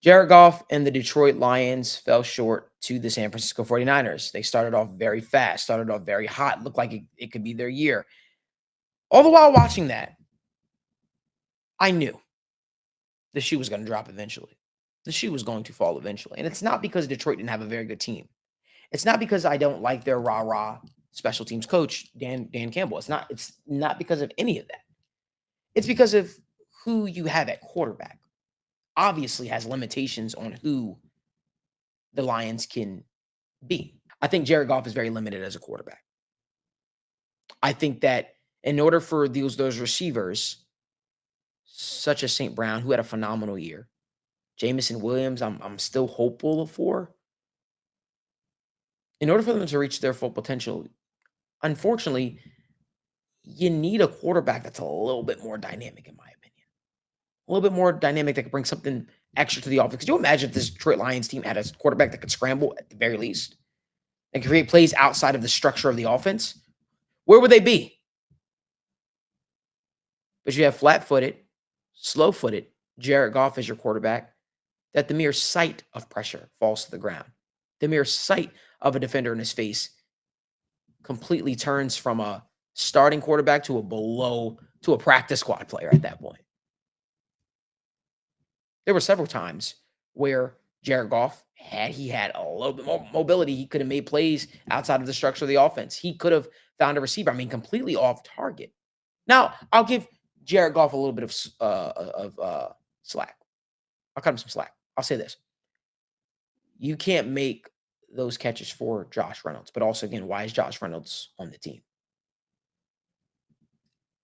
Jared Goff and the Detroit Lions fell short to the San Francisco 49ers. They started off very fast, started off very hot, looked like it could be their year. All the while watching that, I knew the shoe was going to drop eventually. The shoe was going to fall eventually. And it's not because Detroit didn't have a very good team. It's not because I don't like their rah-rah special teams coach, Dan Campbell. It's not because of any of that. It's because of who you have at quarterback. Obviously has limitations on who the Lions can be. I think Jared Goff is very limited as a quarterback. I think that in order for those receivers, such as St. Brown, who had a phenomenal year, Jamison Williams, I'm still hopeful for. In order for them to reach their full potential, unfortunately, you need a quarterback that's a little bit more dynamic, in my opinion. A little bit more dynamic that could bring something extra to the offense. Could you imagine if this Detroit Lions team had a quarterback that could scramble at the very least and create plays outside of the structure of the offense? Where would they be? But you have flat-footed, slow-footed Jared Goff as your quarterback that the mere sight of pressure falls to the ground. The mere sight of a defender in his face completely turns from a starting quarterback to a practice squad player at that point. There were several times where Jared Goff had a little bit more mobility. He could have made plays outside of the structure of the offense. He could have found a receiver. I mean, completely off target. Now, I'll give Jared Goff a little bit of slack. I'll cut him some slack. I'll say this. You can't make those catches for Josh Reynolds. But also, again, why is Josh Reynolds on the team?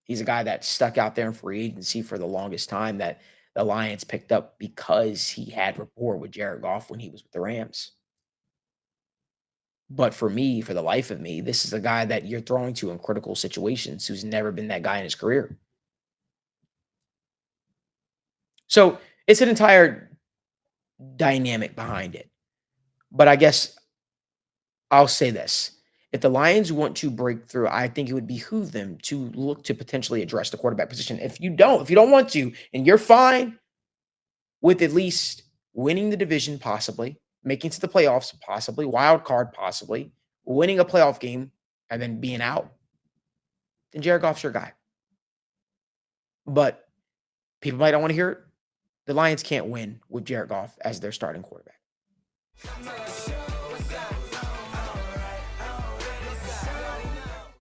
He's a guy that stuck out there in free agency for the longest time that the Lions picked up because he had rapport with Jared Goff when he was with the Rams. But for me, for the life of me, this is a guy that you're throwing to in critical situations who's never been that guy in his career. So it's an entire dynamic behind it. But I guess I'll say this. If the Lions want to break through, I think it would behoove them to look to potentially address the quarterback position. If you don't want to, and you're fine with at least winning the division, possibly, making it to the playoffs, possibly, wild card, possibly, winning a playoff game, and then being out, then Jared Goff's your guy. But people might not want to hear it. The Lions can't win with Jared Goff as their starting quarterback.